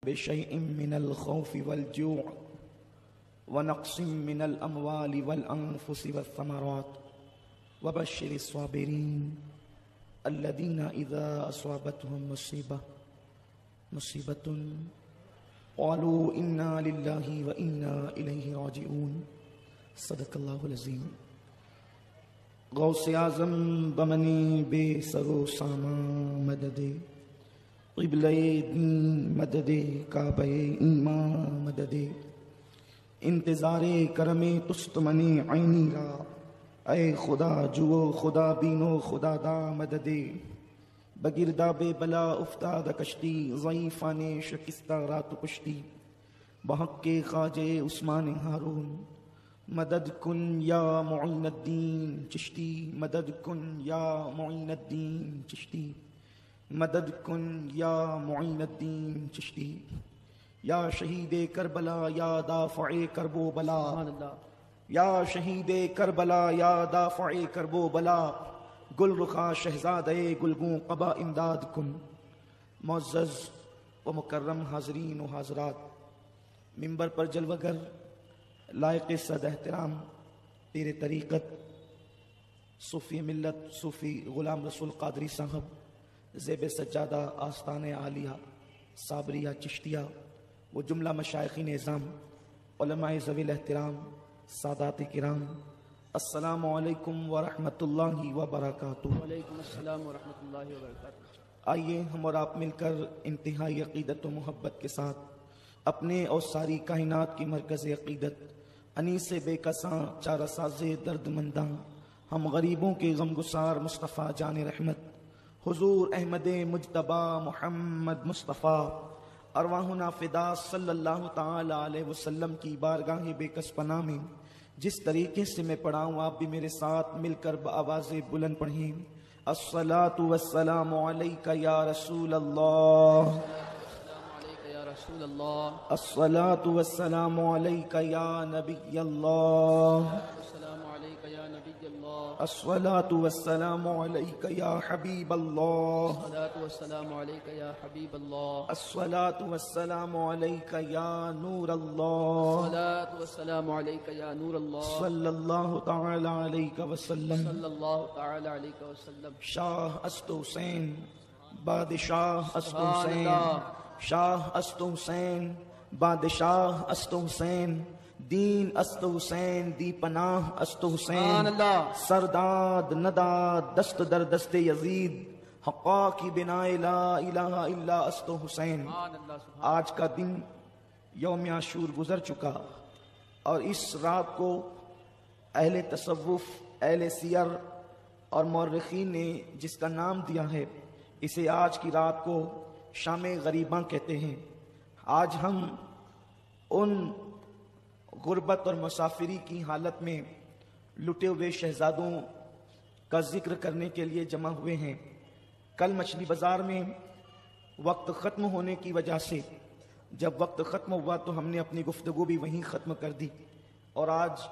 بشيء من الخوف والجوع ونقص من الأموال والأنفس والثمرات وبشر الصابرين الذين إذا أصابتهم مصيبة قالوا إنا لله وإنا إليه راجعون صدق الله العظيم. غوث اعظم بمنی بے سر و سامان مدد قبلہ دین مدد کعبہ ایمان مدد انتظار کرم تست منی عینی را اے خدا جو خدا بینو خدا دا مدد بگرداب بلا افتاد کشتی ضعیفان شکستہ رات پشتی بحق کے خواجہ عثمان ہارون مدد کن یا معین الدین چشتی مدد کن یا معین الدین چشتی مدد کن یا معین الدین چشتی یا شہید کربلا یا دافع کرب و بلا یا شہید کربلا یا دافع کرب و بلا گل رخا شہزادہ گلگوں قبا امداد کن. معزز و مکرم حاضرین و حاضرات، ممبر پر جلوہ گر لائق صد احترام پیر طریقت صوفی ملت صوفی غلام رسول قادری صاحب زیب سجادہ آستان عالیہ صابریہ چشتیہ و جملہ مشائخین اعظام علماء ذوی الاحترام سادات کرام، السلام علیکم ورحمۃ اللہ وبرکاتہ. وعلیکم السلام ورحمۃ اللہ وبرکاتہ. آئیے ہم اور آپ مل کر انتہائی عقیدت و محبت کے ساتھ اپنے اور ساری کائنات کی مرکز عقیدت انیس بے کساں چارہ ساز درد منداں ہم غریبوں کے غم گسار مصطفیٰ جان رحمت حضور احمد مجتبی محمد مصطفیٰ ارواحنا فدا صلی اللہ تعالی علیہ وسلم کی بارگاہ بے کس پناہ میں جس طریقے سے میں پڑھاؤں آپ بھی میرے ساتھ مل کر بآواز بلند پڑھیں. الصلاۃ والسلام علیک یا رسول اللہ، رسول اللہ، الصلاۃ والسلام علیک یا نبی اللہ، السلام علیک یا نبی اللہ، الصلاۃ والسلام علیک یا حبیب اللہ، الصلاۃ والسلام علیک یا حبیب اللہ، الصلاۃ والسلام علیک یا نور اللہ، الصلاۃ والسلام علیک یا نور اللہ، صلی اللہ تعالی علیہ وسلم. صلی اللہ تعالی علیہ وسلم. شاہ است حسین بادشاہ است سبحان حسین، اللہ. شاہ است حسین بادشاہ است حسین، دین است حسین دی پناہ است سبحان حسین، اللہ. سرداد نداد دست در دست یزید، حقا کی بنا لا الہ الا است حسین. سبحان اللہ. سبحان آج کا دن یوم عاشور گزر چکا اور اس رات کو اہل تصوف، اہل سیر اور مورخین نے جس کا نام دیا ہے، اسے آج کی رات کو شام غریباں کہتے ہیں. آج ہم ان غربت اور مسافری کی حالت میں لٹے ہوئے شہزادوں کا ذکر کرنے کے لیے جمع ہوئے ہیں. کل مچھلی بازار میں وقت ختم ہونے کی وجہ سے جب وقت ختم ہوا تو ہم نے اپنی گفتگو بھی وہیں ختم کر دی، اور آج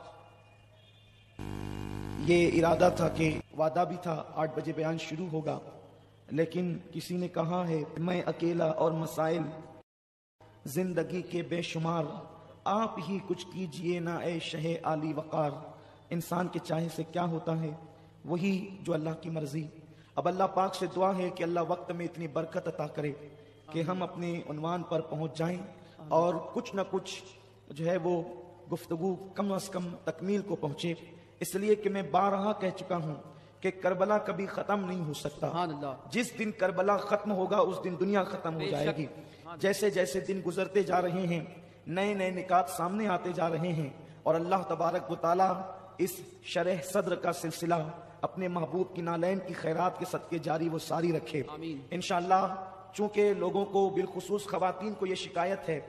یہ ارادہ تھا کہ وعدہ بھی تھا 8 بجے بیان شروع ہوگا، لیکن کسی نے کہا ہے میں اکیلا اور مسائل زندگی کے بے شمار، آپ ہی کچھ کیجئے نا اے شہ عالی وقار. انسان کے چاہے سے کیا ہوتا ہے؟ وہی جو اللہ کی مرضی. اب اللہ پاک سے دعا ہے کہ اللہ وقت میں اتنی برکت عطا کرے کہ ہم اپنے عنوان پر پہنچ جائیں اور کچھ نہ کچھ جو ہے وہ گفتگو کم از کم تکمیل کو پہنچے. اس لیے کہ میں بارہا کہہ چکا ہوں کہ کربلا کبھی ختم نہیں ہو سکتا. سبحان اللہ. جس دن کربلا ختم ہوگا اس دن دنیا ختم ہو جائے گی. جیسے جیسے دن گزرتے جا رہے ہیں نئے نئے نکات سامنے آتے جا رہے ہیں، اور اللہ تبارک و تعالی اس شرح صدر کا سلسلہ اپنے محبوب کی نالین کی خیرات کے صدقے جاری و ساری رکھے. آمین. انشاءاللہ چونکہ لوگوں کو بالخصوص خواتین کو یہ شکایت ہے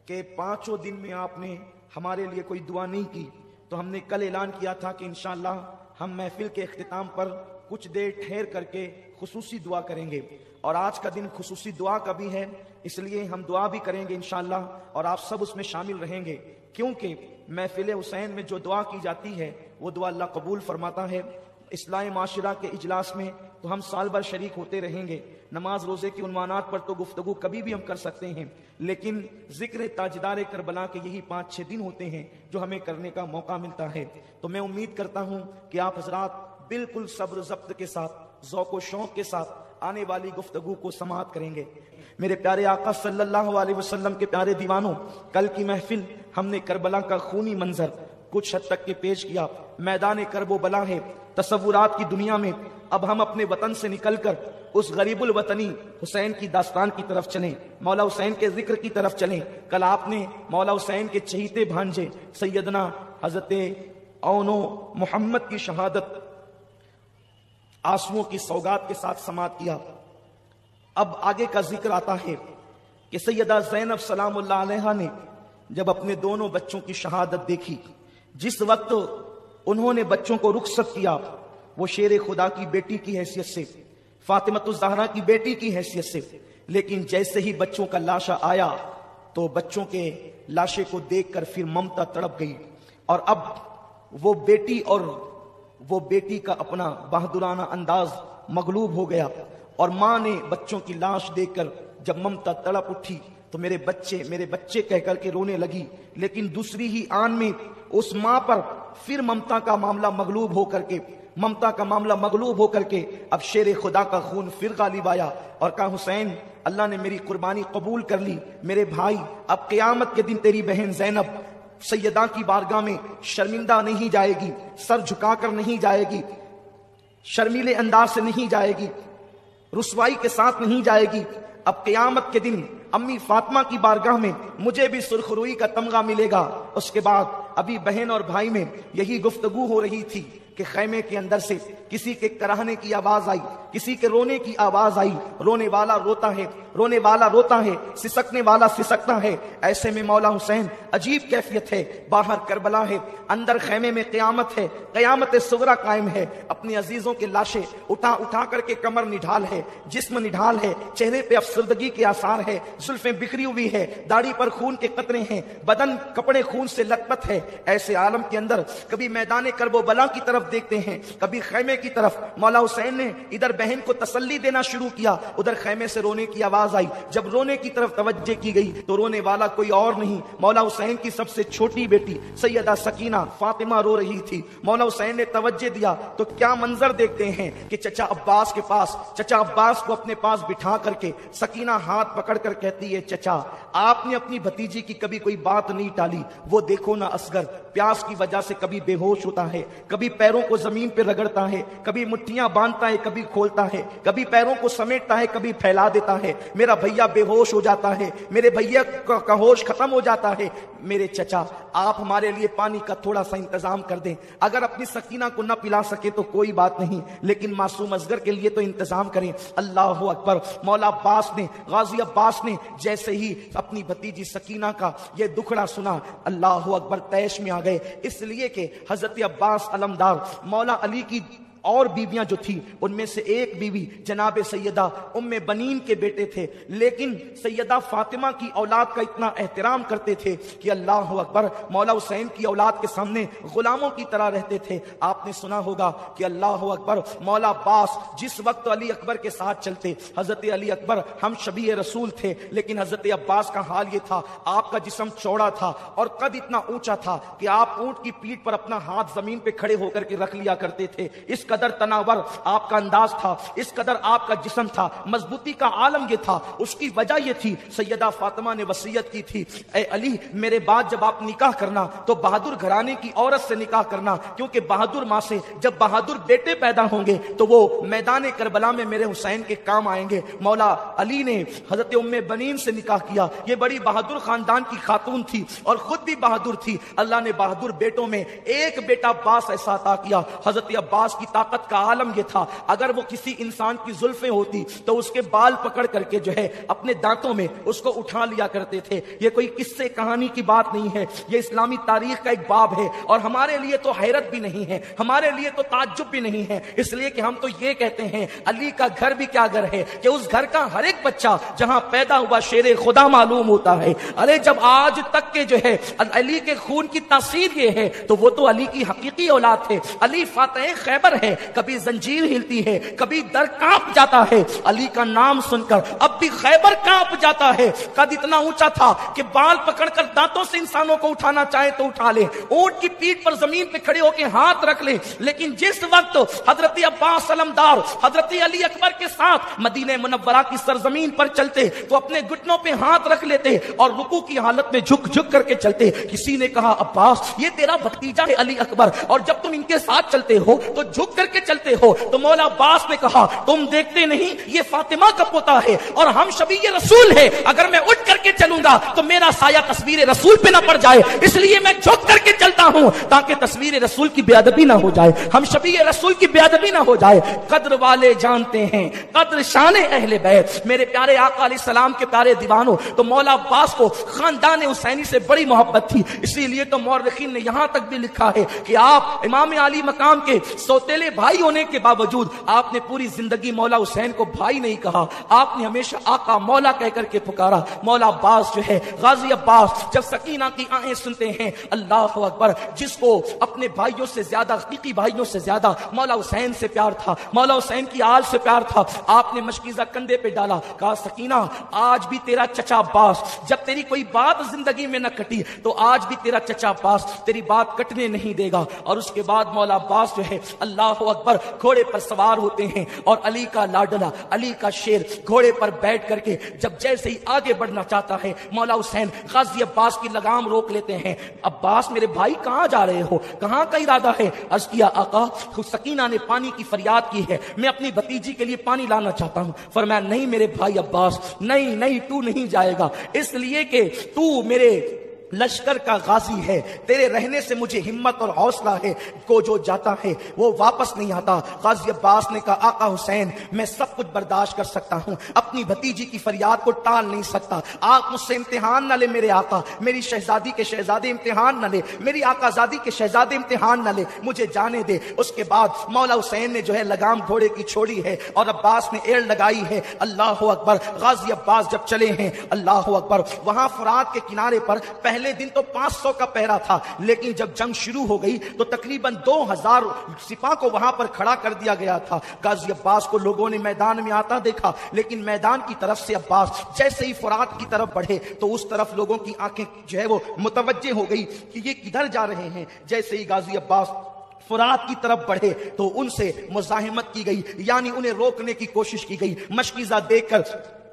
کہ 5 دن میں آپ نے ہمارے لیے کوئی دعا نہیں کی، تو ہم نے کل اعلان کیا تھا کہ انشاءاللہ ہم محفل کے اختتام پر کچھ دیر ٹھہر کر کے خصوصی دعا کریں گے، اور آج کا دن خصوصی دعا کا بھی ہے، اس لیے ہم دعا بھی کریں گے انشاءاللہ، اور آپ سب اس میں شامل رہیں گے، کیونکہ محفل حسین میں جو دعا کی جاتی ہے وہ دعا اللہ قبول فرماتا ہے. اصلاح معاشرہ کے اجلاس میں تو ہم سال بھر شریک ہوتے رہیں گے. نماز روزے کے عنوانات پر تو گفتگو کبھی بھی ہم کر سکتے ہیں، لیکن ذکر تاجدار کربلا کے یہی 5-6 دن ہوتے ہیں جو ہمیں کرنے کا موقع ملتا ہے. تو میں امید کرتا ہوں کہ آپ حضرات بالکل صبر ضبط کے ساتھ، ذوق و شوق کے ساتھ آنے والی گفتگو کو سماعت کریں گے. میرے پیارے آقا صلی اللہ علیہ وسلم کے پیارے دیوانوں، کل کی محفل ہم نے کربلا کا خونی منظر کچھ حد تک کے پیش کیا. میدان کرب و بلا ہے. تصورات کی دنیا میں اب ہم اپنے وطن سے نکل کر اس غریب الوطنی حسین کی داستان کی طرف چلیں، مولا حسین کے ذکر کی طرف چلیں. کل آپ نے مولا حسین کے چہیتے بھانجے سیدنا حضرت اون و محمد کی شہادت آنسوؤں کی سوگات کے ساتھ سماعت کیا. اب آگے کا ذکر آتا ہے کہ سیدہ زینب سلام اللہ علیہا نے جب اپنے دونوں بچوں کی شہادت دیکھی، جس وقت انہوں نے بچوں کو رخصت کیا، وہ شیر خدا کی بیٹی کی حیثیت سے، فاطمۃ الزہرا کی بیٹی کی حیثیت سے، لیکن جیسے ہی بچوں کا لاشا آیا تو بچوں کے لاشے کو دیکھ کر پھر ممتا تڑپ گئی. اور اب وہ بیٹی اور وہ بیٹی کا اپنا بہادرانہ انداز مغلوب ہو گیا، اور ماں نے بچوں کی لاش دیکھ کر جب ممتا تڑپ اٹھی تو میرے بچے کہہ کر کے رونے لگی. لیکن دوسری ہی آن میں اس ماں پر پھر ممتا کا معاملہ مغلوب ہو کر کے اب شیر خدا کا خون پھر غالب آیا اور کہا حسین اللہ نے میری قربانی قبول کر لی. میرے بھائی اب قیامت کے دن تیری بہن زینب سیدہ کی بارگاہ میں شرمندہ نہیں جائے گی، سر جھکا کر نہیں جائے گی، شرمیلے انداز سے نہیں جائے گی، رسوائی کے ساتھ نہیں جائے گی. اب قیامت کے دن امی فاطمہ کی بارگاہ میں مجھے بھی سرخ روئی کا تمغہ ملے گا. اس کے بعد ابھی بہن اور بھائی میں یہی گفتگو ہو رہی تھی کہ خیمے کے اندر سے کسی کے کراہنے کی آواز آئی، کسی کے رونے کی آواز آئی. رونے والا روتا ہے، سسکنے والا سسکتا ہے. ایسے میں مولا حسین عجیب کیفیت ہے، باہر کربلا ہے، اندر خیمے میں قیامت ہے، قیامت صغرا قائم ہے. اپنی عزیزوں کے لاشیں اٹھا کر کے کمر نڈھال ہے، جسم نڈھال ہے، چہرے پہ افسردگی کے آثار ہے، زلفیں بکھری ہوئی ہے، داڑھی پر خون کے قطرے ہیں، بدن کپڑے خون سے لت پت ہے. ایسے عالم کے اندر کبھی میدان کرب و بلا کی طرف دیکھتے ہیں، کبھی خیمے کی طرف. مولا حسین نے ادھر بہن کو تسلی دینا شروع کیا، ادھر خیمے سے رونے کی آواز آئی. جب رونے کی طرف توجہ کی گئی تو رونے والا کوئی اور نہیں، مولا حسین کی سب سے چھوٹی بیٹی سیدہ سکینہ فاطمہ رو رہی تھی. مولا حسین نے توجہ دیا تو کیا منظر دیکھتے ہیں کہ چچا عباس کو اپنے پاس بٹھا کر کے سکینہ ہاتھ پکڑ کر کہتی ہے چچا آپ نے اپنی بھتیجی کی کبھی کوئی بات نہیں ٹالی. وہ دیکھو نا اصغر پیاس کی وجہ سے کبھی بے ہوش ہوتا ہے، کبھی پیروں کو زمین پہ رگڑتا ہے، کبھی مٹھیاں باندھتا ہے، کبھی کھولتا ہے، کبھی پیروں کو سمیٹتا ہے، کبھی پھیلا دیتا ہے. میرا بھیا بے ہوش ہو جاتا ہے، میرے بھیا کا ہوش ختم ہو جاتا ہے. میرے چچا آپ ہمارے لیے پانی کا تھوڑا سا انتظام کر دیں. اگر اپنی سکینہ کو نہ پلا سکے تو کوئی بات نہیں، لیکن معصوم اصغر کے لیے تو انتظام کریں. اللہ اکبر. مولا غازی عباس نے جیسے ہی اپنی بھتیجی سکینہ کا یہ دکھڑا سنا، اللہ اکبر تیش میں آ گئے. اس لیے کہ حضرت عباس علمدار مولا علی کی اور بیویاں جو تھی ان میں سے ایک بیوی جناب سیدہ ام بنین کے بیٹے تھے، لیکن سیدہ فاطمہ کی اولاد کا اتنا احترام کرتے تھے کہ اللہ اکبر مولا حسین کی اولاد کے سامنے غلاموں کی طرح رہتے تھے. آپ نے سنا ہوگا کہ اللہ اکبر مولا عباس جس وقت علی اکبر کے ساتھ چلتے، حضرت علی اکبر ہم شبیہ رسول تھے، لیکن حضرت عباس کا حال یہ تھا آپ کا جسم چوڑا تھا اور قد اتنا اونچا تھا کہ آپ اونٹ کی پیٹھ پر اپنا ہاتھ زمین پہ کھڑے ہو کر کے رکھ لیا کرتے تھے. اس قدر تناور آپ کا انداز تھا، اس قدر آپ کا جسم تھا، مضبوطی کا عالم یہ تھا. اس کی وجہ یہ تھی سیدہ فاطمہ نے وصیت کی تھی اے علی میرے بعد جب آپ نکاح کرنا تو بہادر گھرانے کی عورت سے نکاح کرنا، کیونکہ بہادر ماں سے جب بہادر بیٹے پیدا ہوں گے تو وہ میدان کربلا میں میرے حسین کے کام آئیں گے. مولا علی نے حضرت ام بنین سے نکاح کیا. یہ بڑی بہادر خاندان کی خاتون تھی اور خود بھی بہادر تھی. اللہ نے بہادر بیٹوں میں ایک بیٹا عباس ایسا عطا کیا. حضرت عباس کی طاقت کا عالم یہ تھا اگر وہ کسی انسان کی زلفیں ہوتی تو اس کے بال پکڑ کر کے جو ہے اپنے دانتوں میں اس کو اٹھا لیا کرتے تھے. یہ کوئی قصے کہانی کی بات نہیں ہے، یہ اسلامی تاریخ کا ایک باب ہے اور ہمارے لیے تو حیرت بھی نہیں ہے، ہمارے لیے تو تعجب بھی نہیں ہے، اس لیے کہ ہم تو یہ کہتے ہیں علی کا گھر بھی کیا گھر ہے کہ اس گھر کا ہر ایک بچہ جہاں پیدا ہوا شیر خدا معلوم ہوتا ہے. ارے جب آج تک کے جو ہے علی کے خون کی تاثیر یہ ہے تو وہ تو علی کی حقیقی اولاد تھے. علی فاتح خیبر ہے. کبھی زنجیر ہلتی ہے, کبھی در کانپ جاتا ہے. علی کا نام سن کر اب بھی خیبر کانپ جاتا ہے. قد اتنا اونچا تھا کہ بال پکڑ کر دانتوں سے انسانوں کو اٹھانا چاہے تو اٹھا لے, اونٹ کی پیٹھ پر زمین پہ کھڑے ہو کے ہاتھ رکھ لے. لیکن جس وقت حضرت عباس علمدار حضرت علی اکبر کے ساتھ مدینہ منورہ کی سرزمین پر چلتے تو اپنے گھٹنوں پہ ہاتھ رکھ لیتے اور رکوع کی حالت میں جھک جھک کر کے چلتے. کسی نے کہا عباس یہ تیرا بھتیجا ہے علی اکبر, اور جب تم ان کے ساتھ چلتے ہو تو جھک کر کے چلتے ہو. تو مولا عباس نے کہا تم دیکھتے نہیں یہ فاطمہ کا پوتا ہے اور ہم شبیہ رسول ہے, اگر میں اٹھ کر کے چلوں گا تو میرا سایہ تصویر رسول پہ نہ پڑ جائے, اس لیے میں جھک کر کے چلتا ہوں تاکہ تصویر رسول کی بے ادبی نہ ہو جائے, ہم شبیہ رسول کی بے ادبی نہ ہو جائے. قدر والے جانتے ہیں قدر شان اہل بیت. میرے پیارے آقا علیہ السلام کے پیارے دیوانوں, تو مولا عباس کو خاندان حسینی سے بڑی محبت تھی. اسی لیے تو مورخین نے یہاں تک بھی لکھا ہے کہ آپ امام علی مقام کے سوتیلے بھائی ہونے کے باوجود آپ نے پوری زندگی مولا حسین کو بھائی نہیں کہا, آپ نے ہمیشہ آقا مولا کہہ کر کے پکارا. مولا عباس جو ہے غازی عباس جب سکینہ کی آہیں سنتے ہیں, اللہ اکبر, جس کو اپنے بھائیوں سے زیادہ حقیقی بھائیوں سے زیادہ مولا حسین سے پیار تھا, مولا حسین کی آل سے پیار تھا, آپ نے مشکیزہ کندھے پہ ڈالا, کہا سکینہ آج بھی تیرا چچا عباس جب تیری کوئی بات زندگی میں نہ کٹی تو آج بھی تیرا چچا عباس تیری بات کٹنے نہیں دے گا. اور اس کے بعد مولا عباس جو ہے اللہ اکبر گھوڑے پر سوار ہوتے ہیں اور علی کا لاڈلا علی کا شیر گھوڑے پر بیٹھ کر کے جب جیسے ہی آگے بڑھنا چاہتا ہے مولا حسین غازی عباس کی لگام روک لیتے ہیں. عباس میرے بھائی کہاں جا رہے ہو, کہاں کا ارادہ ہے؟ عرض کیا آقا سکینہ نے پانی کی فریاد کی ہے, میں اپنی بھتیجی کے لیے پانی لانا چاہتا ہوں. فرمایا نہیں میرے بھائی عباس, نہیں تو نہیں جائے گا, اس لیے کہ تو میرے لشکر کا غازی ہے, تیرے رہنے سے مجھے ہمت اور حوصلہ ہے, کو جو جاتا ہے وہ واپس نہیں آتا. غازی عباس نے کہا آقا حسین میں سب کچھ برداشت کر سکتا ہوں, اپنی بھتیجی کی فریاد کو ٹال نہیں سکتا. آپ مجھ سے امتحان نہ لے میرے آقا, میری شہزادی کے شہزادے امتحان نہ لے, میری آقا زادی کے شہزادے امتحان نہ لے, مجھے جانے دے. اس کے بعد مولا حسین نے جو ہے لگام گھوڑے کی چھوڑی ہے اور عباس نے ایڑ لگائی ہے. اللہ اکبر, غازی عباس جب چلے ہیں اللہ اکبر, وہاں فرات کے کنارے پر پہلے دن تو 500 کا پہرا تھا, لیکن جب جنگ شروع ہو گئی تو تقریباً 2000 سپاہ کو وہاں پر کھڑا کر دیا گیا تھا. غازی عباس کو لوگوں نے میدان میں آتا دیکھا, لیکن میدان کی طرف سے عباس جیسے ہی فرات کی طرف بڑھے تو اس طرف لوگوں کی آنکھیں جو ہے وہ متوجہ ہو گئی کہ یہ کدھر جا رہے ہیں. جیسے ہی غازی عباس فرات کی طرف بڑھے تو ان سے مزاحمت کی گئی, یعنی انہیں روکنے کی کوشش کی گئی. مشکیزہ دیکھ کر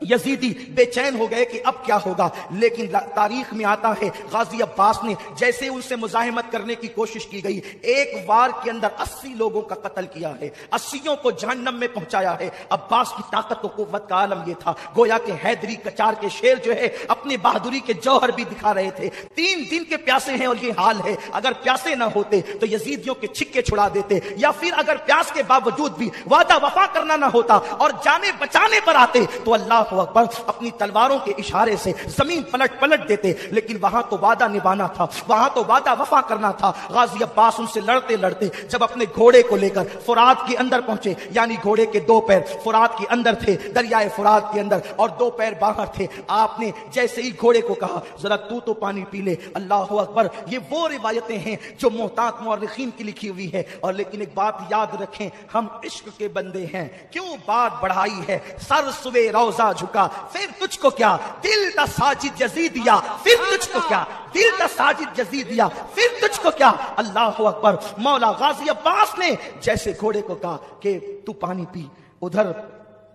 یزیدی بے چین ہو گئے کہ اب کیا ہوگا, لیکن تاریخ میں آتا ہے غازی عباس نے جیسے ان سے مزاحمت کرنے کی کوشش کی گئی, ایک وار کے اندر 80 لوگوں کا قتل کیا ہے, 80 کو جہنم میں پہنچایا ہے. عباس کی طاقت و قوت کا عالم یہ تھا, گویا کہ حیدری کچار کے شیر جو ہے اپنی بہادری کے جوہر بھی دکھا رہے تھے. 3 دن کے پیاسے ہیں اور یہ حال ہے, اگر پیاسے نہ ہوتے تو یزیدیوں کے چھکے چھڑا دیتے, یا پھر اگر پیاس کے باوجود بھی وعدہ وفا کرنا نہ ہوتا اور جانے بچانے پر آتے تو اللہ اکبر اپنی تلواروں کے اشارے سے زمین پلٹ دیتے. لیکن وہاں تو وعدہ نبھانا تھا, وہاں تو وعدہ وفا کرنا تھا. غازی عباس ان سے لڑتے لڑتے جب اپنے گھوڑے کو لے کر فرات کے اندر پہنچے, یعنی گھوڑے کے 2 پیر فرات کے اندر تھے, دریائے فرات کے اندر, اور 2 پیر باہر تھے. آپ نے جیسے ہی گھوڑے کو کہا ذرا تو پانی پی لے. اللہ اکبر, یہ وہ روایتیں ہیں جو محتاط مورخین کی لکھی ہوئی ہے. اور لیکن ایک بات یاد رکھیں, ہم عشق کے بندے ہیں, کیوں بات بڑھائی ہے, سر سوے روزہ جھکا پھر تجھ کو کیا, دل دا ساجد یزیدیا پھر تجھ کو کیا, دل دا ساجد یزیدیا پھر تجھ کو کیا. اللہ اکبر, مولا غازی عباس نے جیسے گھوڑے کو کہا کہ تو پانی پی, ادھر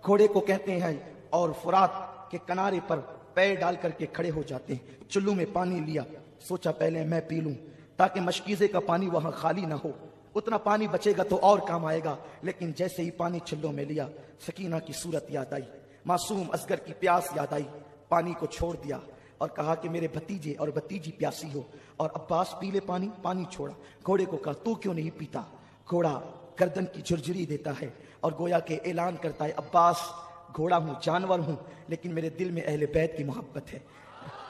گھوڑے کو کہتے ہیں اور فرات کے کنارے پر پیر ڈال کر کے کھڑے ہو جاتے ہیں. چلو میں پانی لیا, سوچا پہلے میں پی لوں تاکہ مشکیزے کا پانی وہاں خالی نہ ہو, اتنا پانی بچے گا تو اور کام آئے گا. لیکن جیسے ہی پانی چلوں میں لیا, سکینہ کی صورت یاد آئی, معصوم اصغر کی پیاس یاد آئی, پانی کو چھوڑ دیا اور کہا کہ میرے بھتیجے اور بھتیجی پیاسی ہو. اور عباس پی لے پانی, پانی چھوڑا. گھوڑے کو کہا تو کیوں نہیں پیتا. گھوڑا گردن کی جھرجھری دیتا ہے اور گویا کہ اعلان کرتا ہے عباس گھوڑا ہوں, جانور ہوں, لیکن میرے دل میں اہل بیت کی محبت ہے,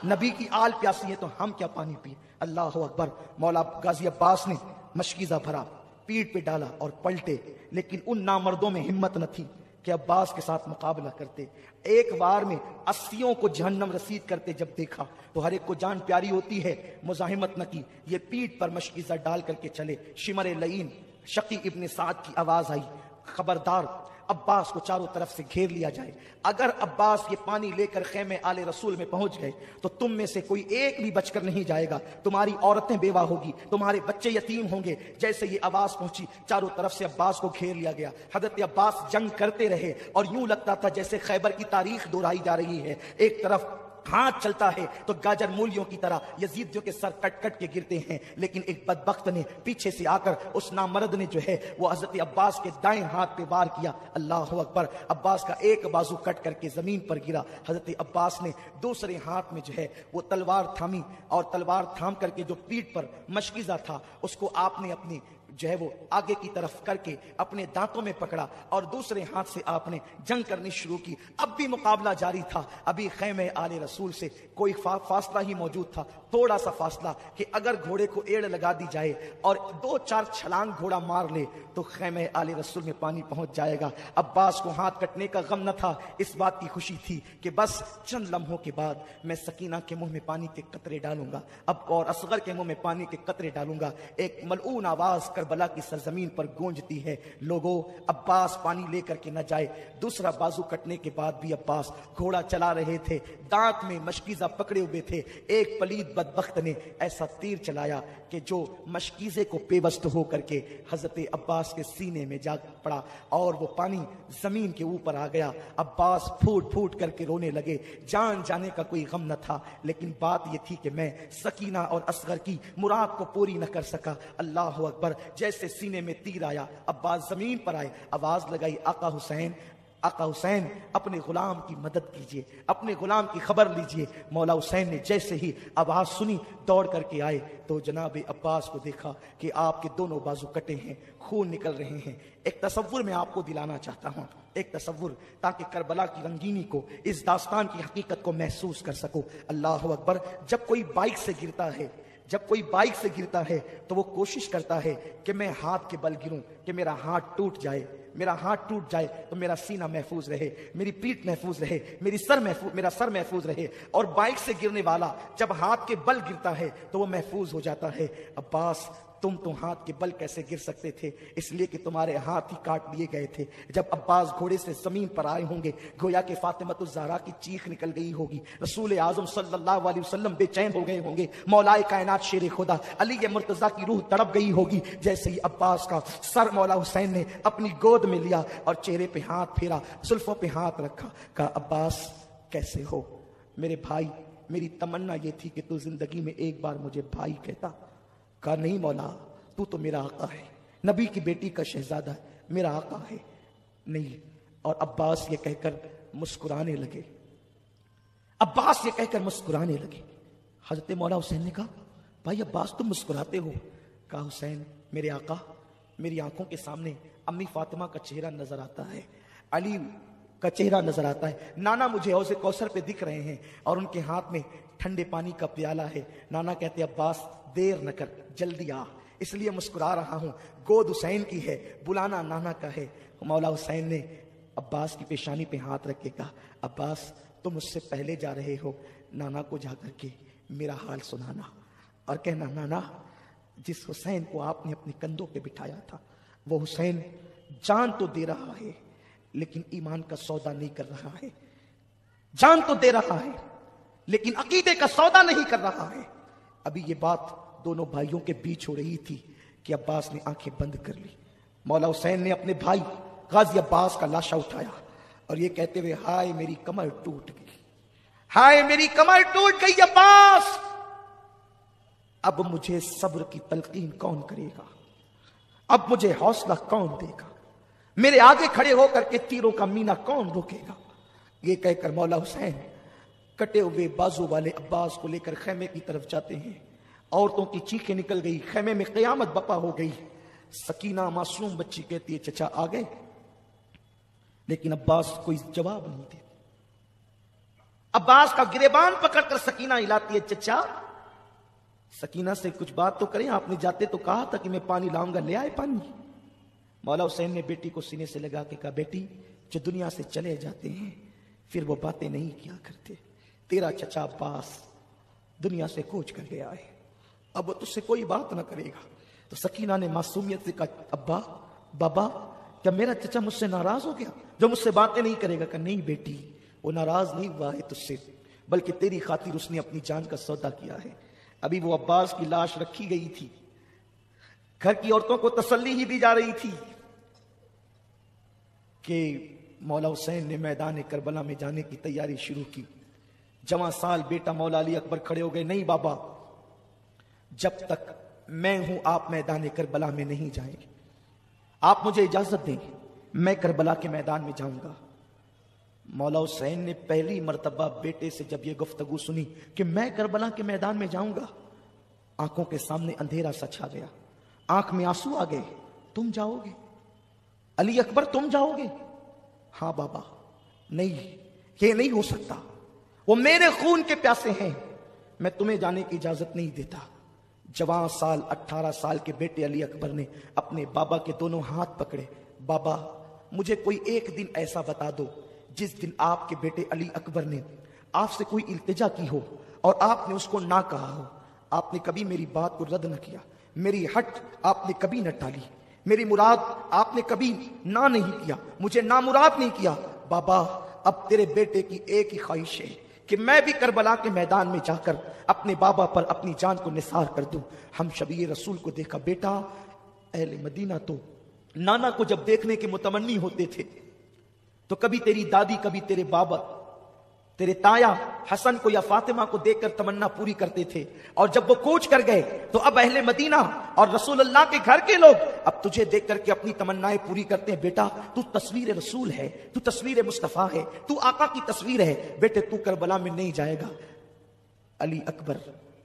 نبی کی آل پیاسی ہے تو ہم کیا پانی پی. اللہ اکبر, مولا غازی عباس نے مشکیزہ بھرا, پیٹ پہ ڈالا اور پلٹے, لیکن ان نامردوں میں ہمت نہ تھی کہ عباس کے ساتھ مقابلہ کرتے، ایک بار میں 80 کو جہنم رسید کرتے جب دیکھا تو ہر ایک کو جان پیاری ہوتی ہے، مزاحمت نہ کی، یہ پیٹھ پر مشکیزہ ڈال کر کے چلے۔ شمر لعین شقی ابن سعد کی آواز آئی، خبردار عباس کو چاروں طرف سے گھیر لیا جائے، اگر عباس یہ پانی لے کر خیمے آل رسول میں پہنچ گئے تو تم میں سے کوئی ایک بھی بچ کر نہیں جائے گا، تمہاری عورتیں بیوہ ہوگی، تمہارے بچے یتیم ہوں گے۔ جیسے یہ آواز پہنچی چاروں طرف سے عباس کو گھیر لیا گیا۔ حضرت عباس جنگ کرتے رہے اور یوں لگتا تھا جیسے خیبر کی تاریخ دہرائی جا رہی ہے، ایک طرف ہاتھ چلتا ہے تو گاجر مولیوں کی طرح یزیدیوں کے سر کٹ کٹ کے گرتے ہیں، لیکن ایک بدبخت نے پیچھے سے آ کر اس نامرد نے جو ہے وہ حضرت عباس کے دائیں ہاتھ پہ وار کیا۔ اللہ اکبر! عباس کا ایک بازو کٹ کر کے زمین پر گرا۔ حضرت عباس نے دوسرے ہاتھ میں جو ہے وہ تلوار تھامی اور تلوار تھام کر کے جو پیٹھ پر مشکیزہ تھا اس کو آپ نے اپنی جو ہے وہ آگے کی طرف کر کے اپنے دانتوں میں پکڑا اور دوسرے ہاتھ سے آپ نے جنگ کرنی شروع کی۔ اب بھی مقابلہ جاری تھا، ابھی خیمے آل رسول سے کوئی فاصلہ ہی موجود تھا، تھوڑا سا فاصلہ کہ اگر گھوڑے کو ایڑ لگا دی جائے اور 2-4 چھلانگ گھوڑا مار لے تو خیمے آل رسول میں پانی پہنچ جائے گا۔ عباس کو ہاتھ کٹنے کا غم نہ تھا، اس بات کی خوشی تھی کہ بس چند لمحوں کے بعد میں سکینہ کے منہ میں پانی کے قطرے ڈالوں گا، اب اور اصغر کے منہ میں پانی کے قطرے ڈالوں گا۔ ایک ملعون آواز کربلا کی سرزمین پر گونجتی ہے، لوگوں عباس پانی لے کر کے نہ جائے۔ دوسرا بازو کٹنے کے بعد بھی عباس گھوڑا چلا رہے تھے، دانت میں مشکیزہ پکڑے ہوئے تھے۔ ایک پلید بدبخت نے ایسا تیر چلایا کہ جو مشکیزے کو پیوست ہو کر کے حضرت عباس کے سینے میں جا پڑا اور وہ پانی زمین کے اوپر آ گیا۔ عباس پھوٹ پھوٹ کر کے رونے لگے، جان جانے کا کوئی غم نہ تھا، لیکن بات یہ تھی کہ میں سکینہ اور اصغر کی مراد کو پوری نہ کر سکا۔ اللہ اکبر! جیسے سینے میں تیر آیا عباس زمین پر آئے، آواز لگائی، آقا حسین، آقا حسین اپنے غلام کی مدد کیجئے، اپنے غلام کی خبر لیجئے۔ مولا حسین نے جیسے ہی آواز سنی دوڑ کر کے آئے تو جناب عباس کو دیکھا کہ آپ کے دونوں بازو کٹے ہیں، خون نکل رہے ہیں۔ ایک تصور میں آپ کو دلانا چاہتا ہوں، ایک تصور، تاکہ کربلا کی رنگینی کو، اس داستان کی حقیقت کو محسوس کر سکو۔ اللہ اکبر! جب کوئی بائک سے گرتا ہے، جب کوئی بائک سے گرتا ہے تو وہ کوشش کرتا ہے کہ میں ہاتھ کے بل گروں، کہ میرا ہاتھ ٹوٹ جائے، میرا ہاتھ ٹوٹ جائے تو میرا سینہ محفوظ رہے، میری پیٹھ محفوظ رہے، میرا سر محفوظ رہے۔ اور بائک سے گرنے والا جب ہاتھ کے بل گرتا ہے تو وہ محفوظ ہو جاتا ہے۔ عباس، تم تو ہاتھ کے بل کیسے گر سکتے تھے؟ اس لیے کہ تمہارے ہاتھ ہی کاٹ لیے گئے تھے۔ جب عباس گھوڑے سے زمین پر آئے ہوں گے گویا کہ فاطمۃ الزہرا کی چیخ نکل گئی ہوگی، رسول اعظم صلی اللہ علیہ وسلم بے چین ہو گئے ہوں گے، مولا کائنات شیر خدا علی مرتضیٰ کی روح تڑپ گئی ہوگی۔ جیسے ہی عباس کا سر مولا حسین نے اپنی گود میں لیا اور چہرے پہ ہاتھ پھیرا، زلفوں پہ ہاتھ رکھا، کہا عباس کیسے ہو میرے بھائی؟ میری تمنا یہ تھی کہ تو زندگی میں ایک بار مجھے بھائی کہتا۔ کہا نہیں مولا، تو میرا آقا ہے، نبی کی بیٹی کا شہزادہ ہے، میرا آقا ہے نہیں۔ اور عباس یہ کہہ کر مسکرانے لگے، عباس یہ کہہ کر مسکرانے لگے۔ حضرت مولا حسین نے کہا بھائی عباس تم مسکراتے ہو؟ کہا حسین میرے آقا، میری آنکھوں کے سامنے امی فاطمہ کا چہرہ نظر آتا ہے، علی کا چہرہ نظر آتا ہے، نانا مجھے حوض کوثر پہ دکھ رہے ہیں اور ان کے ہاتھ میں ٹھنڈے پانی کا پیالہ ہے۔ نانا کہتے عباس دیر نہ کر، جلدی آ، اس لیے مسکرا رہا ہوں، گود حسین کی ہے، بلانا نانا کا ہے۔ مولا حسین نے عباس کی پیشانی پہ ہاتھ رکھ کے کہا عباس تم اس سے پہلے جا رہے ہو، نانا کو جا کر کے میرا حال سنانا اور کہنا نانا جس حسین کو آپ نے اپنے کندھوں پہ بٹھایا تھا وہ حسین جان تو دے رہا ہے لیکن ایمان کا سودا نہیں کر رہا ہے، جان تو دے رہا ہے لیکن عقیدے کا سودا نہیں کر رہا ہے۔ ابھی یہ بات دونوں بھائیوں کے بیچ ہو رہی تھی کہ عباس نے آنکھیں بند کر لی۔ مولا حسین نے اپنے بھائی غازی عباس کا لاشا اٹھایا اور یہ کہتے ہوئے ہائے میری کمر ٹوٹ گئی، ہائے میری کمر ٹوٹ گئی عباس، اب مجھے صبر کی تلقین کون کرے گا، اب مجھے حوصلہ کون دے گا، میرے آگے کھڑے ہو کر کے تیروں کا مینا کون روکے گا۔ یہ کہہ کر مولا حسین کٹے ہوئے بازو والے عباس کو لے کر خیمے کی طرف جاتے ہیں۔ عورتوں کی چیخیں نکل گئی، خیمے میں قیامت بپا ہو گئی۔ سکینہ معصوم بچی کہتی ہے چچا آ گئے، لیکن عباس کوئی جواب نہیں دیتی۔ عباس کا گریبان پکڑ کر سکینہ ہلاتی ہے، چچا سکینہ سے کچھ بات تو کریں، آپ نے جاتے تو کہا تھا کہ میں پانی لاؤں گا، لے آئے پانی؟ مولا حسین نے بیٹی کو سینے سے لگا کے کہا بیٹی جو دنیا سے چلے جاتے ہیں پھر وہ باتیں نہیں کیا کرتے. تیرا چچا عباس دنیا سے کوچ کر گیا ہے, اب وہ تجھ سے کوئی بات نہ کرے گا. تو سکینہ نے معصومیت سے کہا, ابا بابا کیا میرا چچا مجھ سے ناراض ہو گیا جو مجھ سے باتیں نہیں کرے گا؟ کہ نہیں بیٹی, وہ ناراض نہیں ہوا ہے تجھ سے, بلکہ تیری خاطر اس نے اپنی جان کا سودا کیا ہے. ابھی وہ عباس کی لاش رکھی گئی تھی, گھر کی عورتوں کو تسلی ہی دی جا رہی تھی کہ مولا حسین نے میدان کربلا میں جانے کی تیاری شروع کی. جوان سال بیٹا مولا علی اکبر کھڑے ہو گئے, نہیں بابا, جب تک میں ہوں آپ میدان کربلا میں نہیں جائیں گے. آپ مجھے اجازت دیں, میں کربلا کے میدان میں جاؤں گا. مولا حسین نے پہلی مرتبہ بیٹے سے جب یہ گفتگو سنی کہ میں کربلا کے میدان میں جاؤں گا, آنکھوں کے سامنے اندھیرا سا چھا گیا, آنکھ میں آنسو آ گئے. تم جاؤ گے علی اکبر, تم جاؤ گے؟ ہاں بابا. نہیں, یہ نہیں ہو سکتا, وہ میرے خون کے پیاسے ہیں, میں تمہیں جانے کی اجازت نہیں دیتا. جوان سال 18 سال کے بیٹے علی اکبر نے اپنے بابا کے دونوں ہاتھ پکڑے. بابا مجھے کوئی ایک دن ایسا بتا دو جس دن آپ کے بیٹے علی اکبر نے آپ سے کوئی التجا کی ہو اور آپ نے اس کو نہ کہا ہو. آپ نے کبھی میری بات کو رد نہ کیا, میری ہٹ آپ نے کبھی نہ ٹالی, میری مراد آپ نے کبھی نہ نہیں کیا, مجھے نامراد نہیں کیا. بابا اب تیرے بیٹے کی ایک ہی خواہش ہے کہ میں بھی کربلا کے میدان میں جا کر اپنے بابا پر اپنی جان کو نثار کر دوں. ہم شبیہ رسول کو دیکھا. بیٹا اہل مدینہ تو نانا کو جب دیکھنے کے متمنی ہوتے تھے تو کبھی تیری دادی, کبھی تیرے بابا, تیرے تایا حسن کو یا فاطمہ کو دیکھ کر تمنا پوری کرتے تھے, اور جب وہ کوچ کر گئے تو اب اہل مدینہ اور رسول اللہ کے گھر کے لوگ اب تجھے دیکھ کر کے اپنی تمنائیں پوری کرتے ہیں. بیٹا تو تصویر رسول ہے, تو تصویر مصطفیٰ ہے, تو آقا کی تصویر ہے. بیٹے تو کربلا میں نہیں جائے گا. علی اکبر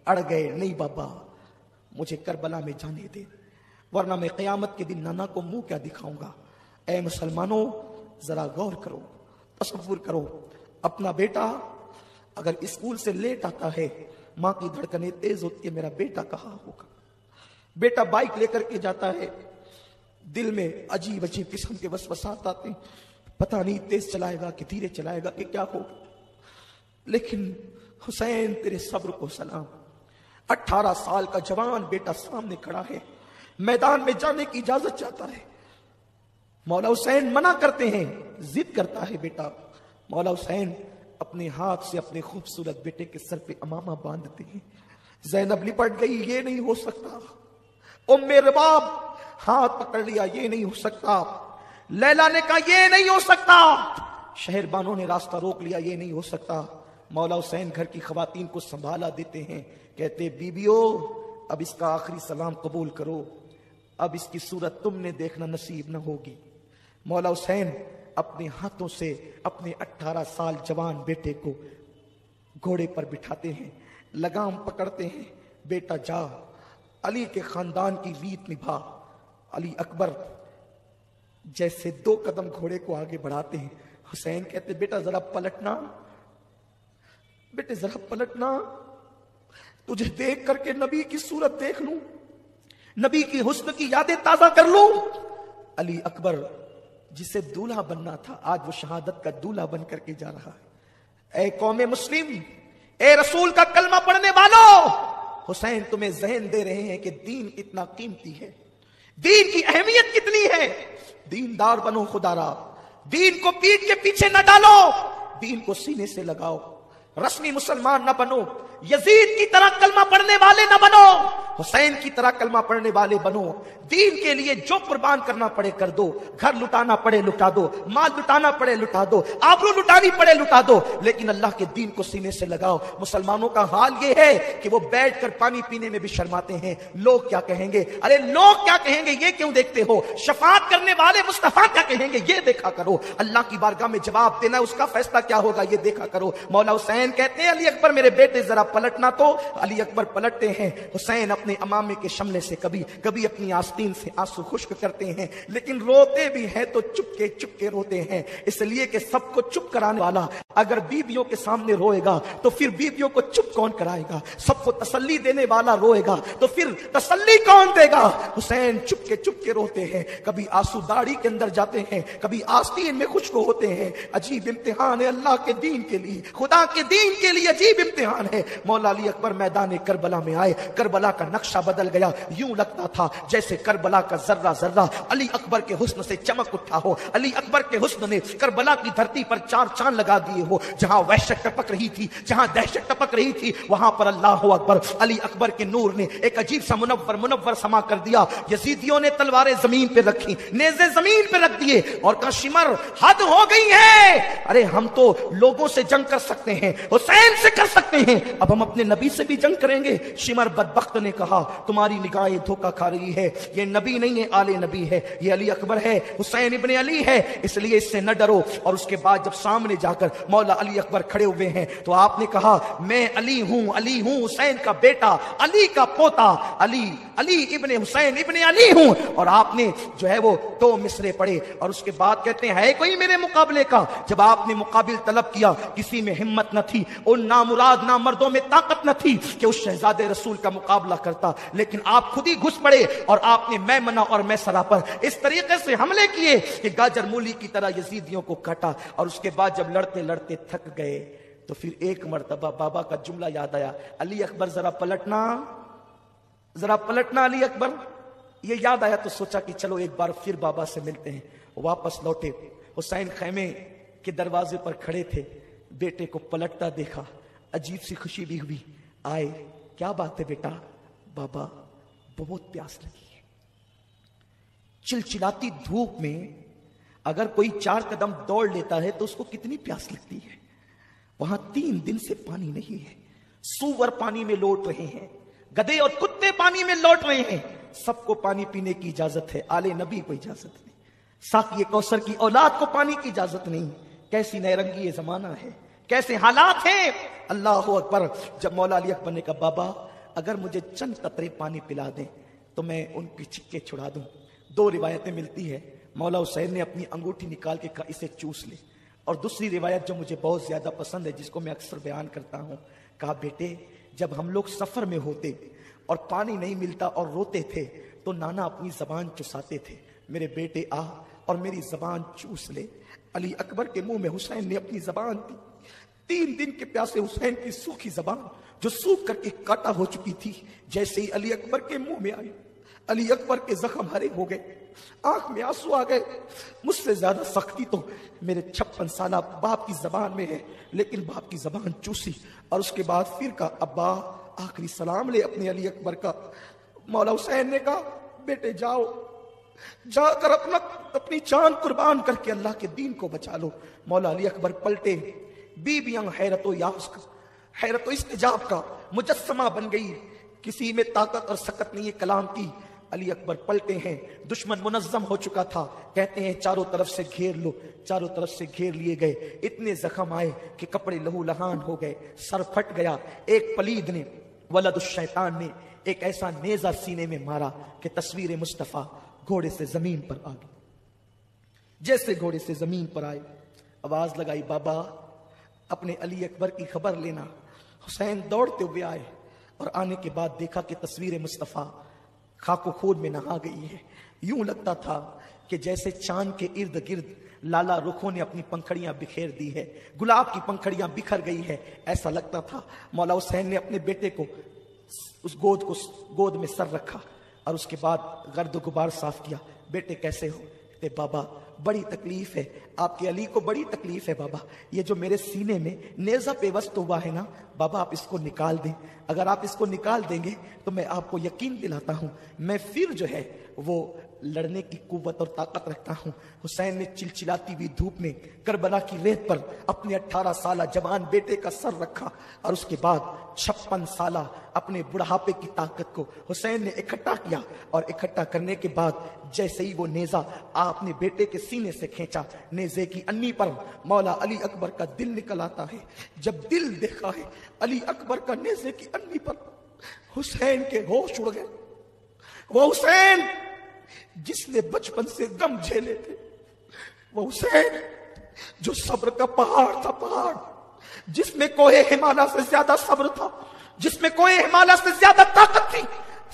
اڑ گئے, نہیں بابا مجھے کربلا میں جانے دے, ورنہ میں قیامت کے دن نانا کو منہ کیا دکھاؤں گا. اے مسلمانوں ذرا غور کرو, تصور کرو, اپنا بیٹا اگر اسکول سے لیٹ آتا ہے ماں کی دھڑکنیں تیز ہوتی ہے, میرا بیٹا کہاں ہوگا. بیٹا بائک لے کر کے جاتا ہے, دل میں عجیب عجیب قسم کے وسوسات آتے ہیں, پتہ نہیں تیز چلائے گا کہ دھیرے چلائے گا کہ کیا ہوگا. لیکن حسین تیرے صبر کو سلام. 18 سال کا جوان بیٹا سامنے کھڑا ہے, میدان میں جانے کی اجازت چاہتا ہے. مولا حسین منع کرتے ہیں, ضد کرتا ہے بیٹا. مولا حسین اپنے ہاتھ سے اپنے خوبصورت بیٹے کے سر پہ امامہ باندھتے ہیں. زینب لپٹ گئی, یہ نہیں ہو سکتا. ام رباب ہاتھ پکڑ لیا, یہ نہیں ہو سکتا. لیلا نے کہا یہ نہیں ہو سکتا. شہر بانوں نے راستہ روک لیا, یہ نہیں ہو سکتا. مولا حسین گھر کی خواتین کو سنبھالا دیتے ہیں, کہتے بیبیو اب اس کا آخری سلام قبول کرو, اب اس کی صورت تم نے دیکھنا نصیب نہ ہوگی. مولا حسین اپنے ہاتھوں سے اپنے 18 سال جوان بیٹے کو گھوڑے پر بٹھاتے ہیں, لگام پکڑتے ہیں. بیٹا جا, علی کے خاندان کی ریت نبھا. علی اکبر جیسے 2 قدم گھوڑے کو آگے بڑھاتے ہیں. حسین کہتے بیٹا ذرا پلٹنا, بیٹے ذرا پلٹنا, تجھے دیکھ کر کے نبی کی صورت دیکھ لوں, نبی کی حسن کی یادیں تازہ کر لوں. علی اکبر جسے دولہا بننا تھا آج وہ شہادت کا دولہا بن کر کے جا رہا ہے. اے قوم مسلم, اے رسول کا کلمہ پڑھنے والوں, حسین تمہیں ذہن دے رہے ہیں کہ دین کتنا قیمتی ہے, دین کی اہمیت کتنی ہے. دیندار بنو خدا را, دین کو پیٹھ کے پیچھے نہ ڈالو, دین کو سینے سے لگاؤ. رسمی مسلمان نہ بنو, یزید کی طرح کلمہ پڑھنے والے نہ بنو, حسین کی طرح کلمہ پڑھنے والے بنو. دین کے لیے جو قربان کرنا پڑے کر دو, گھر لٹانا پڑے لٹا دو, مال لٹانا پڑے لٹا دو, آبرو لٹانی پڑے لٹا دو, لیکن اللہ کے دین کو سینے سے لگاؤ. مسلمانوں کا حال یہ ہے کہ وہ بیٹھ کر پانی پینے میں بھی شرماتے ہیں. لوگ کیا کہیں گے, ارے لوگ کیا کہیں گے یہ کیوں دیکھتے ہو, شفاعت کرنے والے مصطفیٰ کیا کہیں گے یہ دیکھا کرو. اللہ کی بارگاہ میں جواب دینا, اس کا فیصلہ کیا ہوگا یہ دیکھا کرو. مولا حسین کہتے ہیں علی اکبر میرے بیٹے ذرا پلٹنا. تو علی اکبر پلٹتے ہیں. حسین اپنے امامے کے شملے سے کبھی کبھی اپنی آستین سے آنسو خشک کرتے ہیں، لیکن روتے بھی ہیں تو چپ کے روتے ہیں، اس لیے کہ سب کو چپ کرانے والا اگر بیویوں کے سامنے روئے گا تو پھر بیویوں کو چپ کون کرائے گا؟ سب کو تسلی دینے والا روئے گا تو پھر تسلی کون دے گا؟ حسین چپ کے روتے ہیں، کبھی آنسو داڑھی کے اندر جاتے ہیں، کبھی آستین میں خشک ہوتے ہیں۔ عجیب امتحان ہے اللہ کے دین کے لیے، خدا کے دین کے لیے عجیب امتحان ہے۔ مولا علی اکبر میدان کربلا میں آئے، کربلا کا نقشہ بدل گیا، یوں لگتا تھا جیسے کربلا کا ذرہ ذرہ علی اکبر کے حسن سے چمک اٹھا ہو، علی اکبر کے حسن نے کربلا کی دھرتی پر چار چاند لگا دیے ہو۔ جہاں وحشت ٹپک رہی تھی، جہاں دہشت ٹپک رہی تھی، وہاں پر اللہ اکبر علی اکبر کے نور نے ایک عجیب سا منور سما کر دیا۔ یزیدیوں نے تلواریں زمین پہ رکھی، نیزے زمین پہ رکھ دیے اور کہا شمر حد ہو گئی ہے، ارے ہم تو لوگوں سے جنگ کر سکتے ہیں، حسین سے کر سکتے ہیں، اب ہم اپنے نبی سے بھی جنگ کریں گے۔ شمر بدبخت نے کہا تمہاری نگاہیں دھوکہ کھا رہی ہے، یہ نبی نہیں ہے، آل نبی ہے، یہ علی اکبر ہے، حسین ابن علی ہے، اس لیے اس سے نہ ڈرو۔ اور اس کے بعد جب سامنے جا کر مولا علی اکبر کھڑے ہوئے ہیں تو آپ نے کہا میں علی ہوں حسین کا بیٹا، علی کا پوتا، علی ابن حسین ابن علی ہوں۔ اور آپ نے جو ہے وہ دو مصرے پڑھے اور اس کے بعد کہتے ہیں ہے کوئی میرے مقابلے کا؟ جب آپ نے مقابل طلب کیا کسی میں ہمت نہ تھی، ان نامراد نامردوں میں طاقت نہ تھی کہ اس شہزادے رسول کا مقابلہ کرتا، لیکن آپ خود ہی گھس پڑے اور آپ نے میمنہ اور میسرہ پر اس طریقے سے حملے کیے کہ گاجر مولی کی طرح یزیدیوں کو کاٹا۔ اور اس کے بعد جب لڑتے لڑتے تھک گئے تو پھر ایک مرتبہ بابا کا جملہ یاد آیا، علی اکبر ذرا پلٹنا علی اکبر، یہ یاد آیا تو سوچا کہ چلو ایک بار پھر بابا سے ملتے ہیں۔ واپس لوٹے، حسین خیمے کے دروازے پر کھڑے تھے، بیٹے کو پلٹتا دیکھا، عجیب سی خوشی بھی ہوئی، آئے کیا بات ہے بیٹا؟ بابا بہت پیاس لگی ہے۔ چلچلاتی دھوپ میں اگر کوئی 4 قدم دوڑ لیتا ہے تو اس کو کتنی پیاس لگتی ہے؟ وہاں 3 دن سے پانی نہیں ہے، سور پانی میں لوٹ رہے ہیں، گدھے اور کتے پانی میں لوٹ رہے ہیں، سب کو پانی پینے کی اجازت ہے، آل نبی کو اجازت نہیں، ساقی کوثر کی اولاد کو پانی کی اجازت نہیں۔ کیسی نیرنگی یہ زمانہ ہے، کیسے حالات ہیں، اللہ اکبر۔ جب مولا علی اکبر نے کہا بابا اگر مجھے چند قطرے پانی پلا دیں تو میں ان کی چھکے چھڑا دوں۔ 2 روایتیں ملتی ہے، مولا حسین نے اپنی انگوٹھی نکال کے کہا اسے چوس لے، اور دوسری روایت جو مجھے بہت زیادہ پسند ہے جس کو میں اکثر بیان کرتا ہوں، کہا بیٹے جب ہم لوگ سفر میں ہوتے اور پانی نہیں ملتا اور روتے تھے تو نانا اپنی زبان چساتے تھے، میرے بیٹے آ اور میری زبان چوس لے۔ علی اکبر کے منہ میں حسین نے اپنی زبان دی، 3 دن کے پیاسے حسین کی سوکھی زبان جو سوکھ کر کے کاٹا ہو چکی تھی جیسے ہی علی اکبر کے منہ میں آئی، علی اکبر کے زخم ہرے ہو گئے، آنکھ میں آنسو آ گئے۔ مجھ سے زیادہ سختی تو میرے 56 سالہ باپ کی زبان میں ہے، لیکن باپ کی زبان چوسی اور اس کے بعد پھر کہا ابا آخری سلام لے اپنے علی اکبر کا۔ مولا حسین نے کہا بیٹے جاؤ، جا کر اپنی جان قربان کر کے اللہ کے دین کو بچا لو۔ مولا علی اکبر پلٹے، بیویاں حیرت و استجاب کا مجسمہ بن گئی، کسی میں طاقت اور سکت نہیں ہے کلام کی۔ علی اکبر پلٹے ہیں، دشمن منظم ہو چکا تھا، کہتے ہیں چاروں طرف سے گھیر لو، چاروں طرف سے گھیر لیے گئے، اتنے زخم آئے کہ کپڑے لہو لہان ہو گئے، سر پھٹ گیا۔ ایک پلید نے، ولد الشیطان نے ایک ایسا نیزہ سینے میں مارا کہ تصویر مصطفیٰ گھوڑے سے زمین پر آ گئی۔ جیسے گھوڑے سے زمین پر آئے، آواز لگائی بابا اپنے علی اکبر کی خبر لینا۔ حسین دوڑتے ہوئے آئے اور آنے کے بعد دیکھا کہ تصویر مصطفیٰ خاک و خون میں نہا گئی ہے، یوں لگتا تھا کہ جیسے چاند کے ارد گرد لالا رخوں نے اپنی پنکھڑیاں بکھیر دی ہے، گلاب کی پنکھڑیاں بکھر گئی ہے، ایسا لگتا تھا۔ مولا حسین نے اپنے بیٹے کو اس گود میں سر رکھا اور اس کے بعد گرد و غبار صاف کیا۔ بیٹے کیسے ہو؟ کہتے بابا بڑی تکلیف ہے، آپ کے علی کو بڑی تکلیف ہے بابا، یہ جو میرے سینے میں نیزہ پیوست ہوا ہے نا بابا آپ اس کو نکال دیں، اگر آپ اس کو نکال دیں گے تو میں آپ کو یقین دلاتا ہوں میں پھر جو ہے وہ لڑنے کی قوت اور طاقت رکھتا ہوں۔ حسین نے چلچلاتی ہوئی دھوپ میں کربلا کی ریت پر اپنے 18 سالہ جوان بیٹے کا سر رکھا اور اس کے بعد 56 سالہ اپنے بڑھاپے کی طاقت کو حسین نے اکٹھا کیا، اور اکٹھا کرنے کے بعد جیسے ہی وہ نیزہ آپ نے بیٹے کے سینے سے کھینچا، نیزے کی انی پر مولا علی اکبر کا دل نکل آتا ہے۔ جب دل دیکھا ہے علی اکبر کا نیزے کی انی پر حسین کے ہوش اڑ گئے. وہ حسین جس نے بچپن سے غم جھیلے تھے، وہ حسین جو صبر کا پہاڑ تھا، پہاڑ جس میں کوہ ہمالیہ سے زیادہ صبر تھا، جس میں کوہ ہمالیہ سے زیادہ طاقت تھی.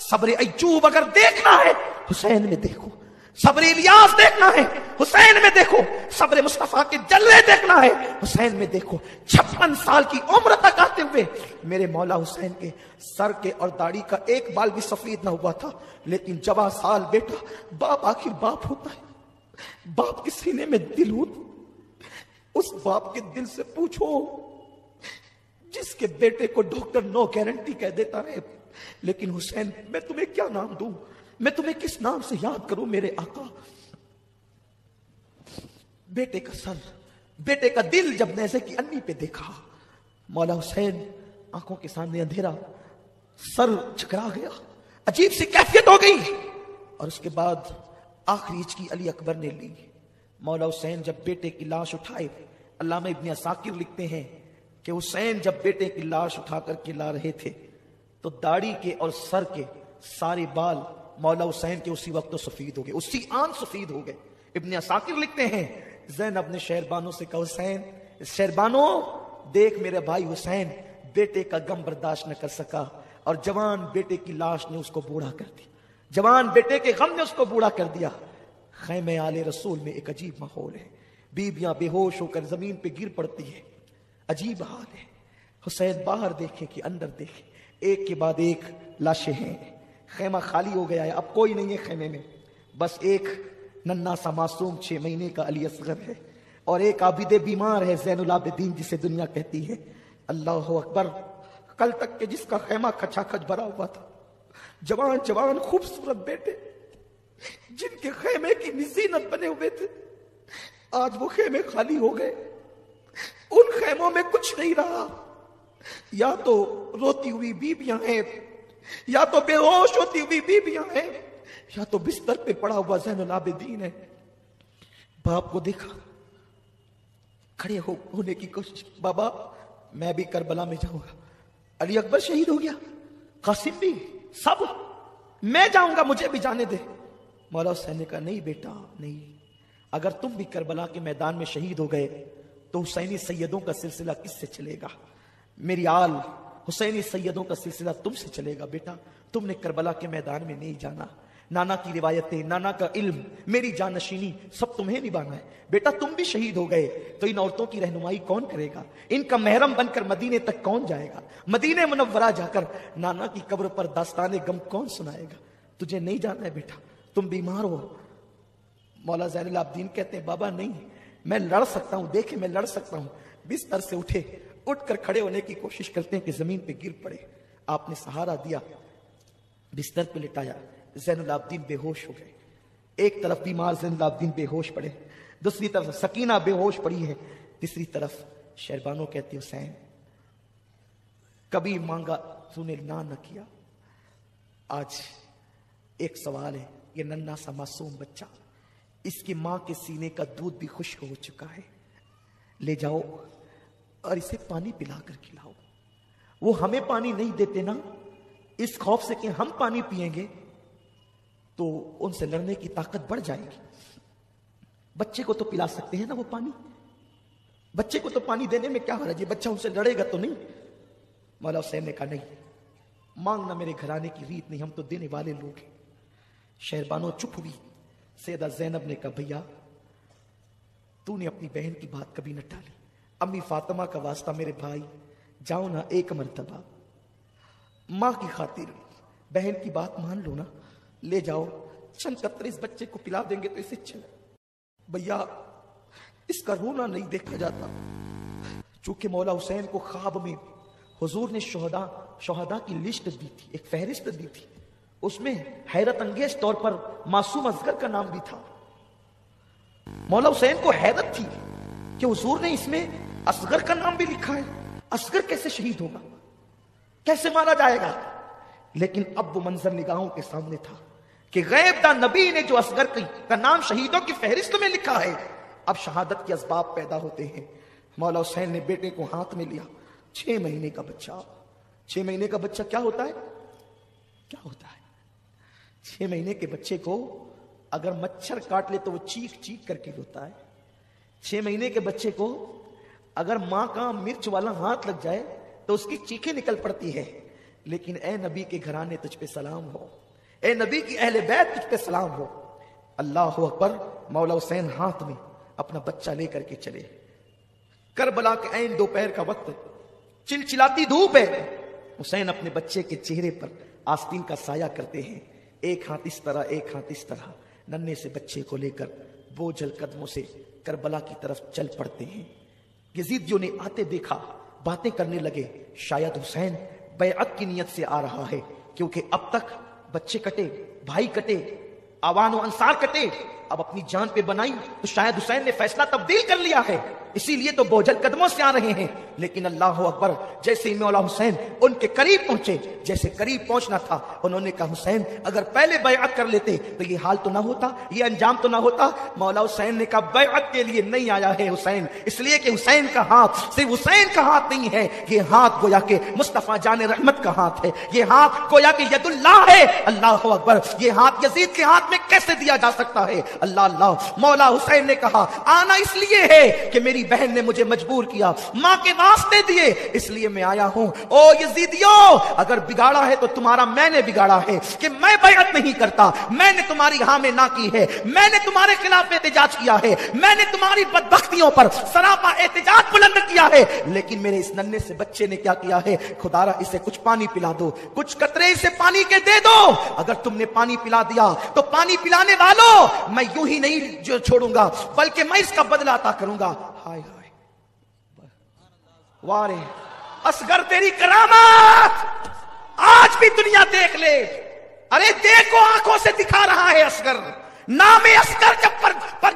صبر ایوب اگر دیکھنا ہے حسین میں دیکھو، صبر الیاس دیکھنا ہے حسین میں دیکھو، صبر مصطفیٰ کے جلوے دیکھنا ہے حسین میں دیکھو. 56 سال کی عمر تک آتے ہوئے میرے مولا حسین کے سر کے اور داڑھی کا ایک بال بھی سفید نہ ہوا تھا. لیکن جوان سال بیٹا، باپ آخر باپ ہوتا ہے، باپ کے سینے میں دل ہوتا. اس باپ کے دل سے پوچھو جس کے بیٹے کو ڈاکٹر نو گارنٹی کہہ دیتا ہے. لیکن حسین میں تمہیں کیا نام دوں، میں تمہیں کس نام سے یاد کروں میرے آقا. بیٹے کا سر، بیٹے کا دل جب نیزے کی انی پہ دیکھا، مولا حسین آنکھوں کے سامنے اندھیرا، سر جھکرا گیا، عجیب سی کیفیت ہو گئی. اور اس کے بعد آخری ہچکی علی اکبر نے لی. مولا حسین جب بیٹے کی لاش اٹھائے، علامہ ابن عساکر لکھتے ہیں کہ حسین جب بیٹے کی لاش اٹھا کر کے لا رہے تھے تو داڑھی کے اور سر کے سارے بال مولا حسین کے اسی وقت تو سفید ہو گئے، اسی آن سفید ہو گئے. ابن عساکر لکھتے ہیں زینب نے شہربانو سے کہا حسین، شہربانو دیکھ میرے بھائی حسین بیٹے کا غم برداشت نہ کر سکا اور جوان بیٹے کی لاش نے اس کو بوڑھا کر دیا، جوان بیٹے کے غم نے اس کو بوڑھا کر دیا. خیمے آل رسول میں ایک عجیب ماحول ہے، بیویاں بے ہوش ہو کر زمین پہ گر پڑتی ہے، عجیب حال ہے. حسین باہر دیکھے کہ اندر دیکھے، ایک کے بعد ایک لاشیں ہیں. خیمہ خالی ہو گیا ہے، اب کوئی نہیں ہے خیمے میں، بس ایک ننھا سا معصوم 6 مہینے کا علی اصغر ہے اور ایک عابد بیمار ہے زین العابدین جسے دنیا کہتی ہے. اللہ اکبر. کل تک کہ جس کا خیمہ کھچا کھچ بھرا ہوا تھا، جوان جوان خوبصورت بیٹے جن کے خیمے کی زینت بنے ہوئے تھے، آج وہ خیمے خالی ہو گئے. ان خیموں میں کچھ نہیں رہا، یا تو روتی ہوئی بیویاں ہیں، یا تو بے ہوش ہوتی ہوئی بیویاں ہیں، یا تو بستر پہ پڑا ہوا زین العابدین ہے. باپ کو دیکھا، کھڑے ہونے کی کوشش، بابا میں بھی کربلا میں جاؤں گا. علی اکبر شہید ہو گیا، قاسم بھی، سب، میں جاؤں گا، مجھے بھی جانے دے. مولا حسین نے کہا نہیں بیٹا نہیں، اگر تم بھی کربلا کے میدان میں شہید ہو گئے تو حسینی سیدوں کا سلسلہ کس سے چلے گا؟ میری آل حسینی سیدوں کا سلسلہ تم سے چلے گا بیٹا. تم نے کربلا کے میدان میں نہیں جانا، نانا کی روایتیں، نانا کا علم، میری جانشینی سب تمہیں نبھانا ہے. بیٹا تم بھی شہید ہو گئے تو ان عورتوں کی رہنمائی کون کرے گا؟ ان کا محرم بن کر مدینے تک کون جائے گا؟ مدینے منورہ جا کر نانا کی قبر پر داستان غم کون سنائے گا؟ تجھے نہیں جانا ہے بیٹا، تم بیمار ہو. مولا زین العابدین کہتے ہیں بابا نہیں، میں لڑ سکتا ہوں، دیکھیں میں لڑ سکتا ہوں. بستر سے اٹھے، اٹھ کر کھڑے ہونے کی کوشش کرتے ہیں کہ زمین پہ گر پڑے. آپ نے سہارا دیا، بستر پہ لٹایا، زین العابدین بے ہوش ہو گئے. ایک طرف بیمار زین العابدین بے ہوش پڑے، دوسری طرف سکینہ بے ہوش پڑی ہے، تیسری طرف شہربانو کہتی حسین کبھی مانگا تو نے نہ کیا. آج ایک سوال ہے، یہ ننھا سا معصوم بچہ، اس کی ماں کے سینے کا دودھ بھی خشک ہو چکا ہے، لے جاؤ اور اسے پانی پلا کر کھلاؤ. وہ ہمیں پانی نہیں دیتے نا، اس خوف سے کہ ہم پانی پیئیں گے تو ان سے لڑنے کی طاقت بڑھ جائے گی. بچے کو تو پلا سکتے ہیں نا وہ پانی، بچے کو تو پانی دینے میں کیا حرج ہے، بچہ ان سے لڑے گا تو نہیں. مولا حسین نے کہا نہیں، مانگنا میرے گھرانے کی ریت نہیں، ہم تو دینے والے لوگ ہیں. شہربانو چپ ہوئی. سیدہ زینب نے کہا بھیا تو نے اپنی بہن کی بات کبھی نہ ٹالی، امی فاطمہ کا واسطہ میرے بھائی، جاؤ نا ایک مرتبہ، ماں کی خاطر بہن کی بات مان لو نا، لے جاؤ، چند قطرے اس بچے کو پلا دیں گے تو اسے چل. بھیا اس کا رونا نہیں دیکھا جاتا. چونکہ مولا حسین کو خواب میں حضور نے شہداء کی لسٹ دی تھی، ایک فہرست دی تھی، اس میں حیرت انگیز طور پر معصوم اصغر کا نام بھی تھا. مولا حسین کو حیرت تھی کہ حضور نے اس میں اصغر کا نام بھی لکھا ہے، اصغر کیسے شہید ہوگا، کیسے مارا جائے گا. لیکن اب وہ منظر نگاہوں کے سامنے تھا کہ غیب دا نبی نے جو اصغر کا نام شہیدوں کی فہرست میں لکھا ہے، اب شہادت کے اسباب پیدا ہوتے ہیں. مولا حسین نے بیٹے کو ہاتھ میں لیا، 6 مہینے کا بچہ. 6 مہینے کا بچہ کیا ہوتا ہے؟ کیا ہوتا ہے؟ 6 مہینے کے بچے کو اگر مچھر کاٹ لے تو وہ چیخ چیخ کر کے روتا ہے. 6 مہینے کے بچے کو اگر ماں کا مرچ والا ہاتھ لگ جائے تو اس کی چیخیں نکل پڑتی ہے. لیکن اے نبی کے گھرانے تجھ پہ سلام ہو، اے نبی کی اہل بیت تجھ پہ سلام ہو. اللہ اکبر. مولا حسین ہاتھ میں اپنا بچہ لے کر کے چلے. کربلا کے عین دوپہر کا وقت، چلچلاتی دھوپ ہے. حسین اپنے بچے کے چہرے پر آستین کا سایہ کرتے ہیں. ایک ہاتھ اس طرح، ایک ہاتھ اس طرح، ننھے سے بچے کو لے کر بوجھل قدموں سے کربلا کی طرف چل پڑتے ہیں. یزیدیوں نے آتے دیکھا، باتیں کرنے لگے. شاید حسین بیعت کی نیت سے آ رہا ہے، کیونکہ اب تک بچے کٹے، بھائی کٹے، آوان و انصار کٹے، اب اپنی جان پہ بنائی تو شاید حسین نے فیصلہ تبدیل کر لیا ہے، اسی لیے تو بوجھل قدموں سے آ رہے ہیں. لیکن اللہ اکبر، جیسے ہی مولا حسین ان کے قریب پہنچے، جیسے قریب پہنچنا تھا، انہوں نے کہا حسین اگر پہلے بیعت کر لیتے تو یہ حال تو نہ ہوتا، یہ انجام تو نہ ہوتا. مولا حسین نے کہا بیعت کے لیے نہیں آیا ہے حسین، اس لیے کہ حسین کا ہاتھ صرف حسین کا ہاتھ نہیں ہے، یہ ہاتھ گویا کہ مصطفیٰ جان رحمت کا ہاتھ ہے، یہ ہاتھ گویا کہ ید اللہ ہے. اللہ اکبر. یہ ہاتھ یزید کے ہاتھ میں کیسے دیا جا سکتا ہے؟ اللہ اللہ. مولا حسین نے کہا آنا اس لیے ہے کہ میری بہن نے مجھے مجبور کیا، ماں کے واسطے دیے، اس لیے میں آیا ہوں. او یزیدیوں، اگر بگاڑا ہے تو تمہارا میں نے بگاڑا ہے کہ میں بیعت نہیں کرتا. میں نے تمہاری ہاں میں نہ کی ہے، میں نے تمہارے خلاف احتجاج کیا ہے، میں نے تمہاری بدبختیوں پر سراپا احتجاج بلند کیا ہے. لیکن میرے اس ننھے سے بچے نے کیا کیا ہے؟ خدا را اسے کچھ پانی پلا دو، کچھ قطرے اسے پانی کے دے دو. اگر تم نے پانی پلا دیا تو پانی پلانے والوں میں یوں ہی نہیں جو چھوڑوں گا، بلکہ میں اس کا بدلہ عطا کروں گا. ہائے ہائے وارے اصغر، تیری کرامات آج بھی دنیا دیکھ لے. ارے دیکھو آنکھوں سے دکھا رہا ہے اصغر. نام اصغر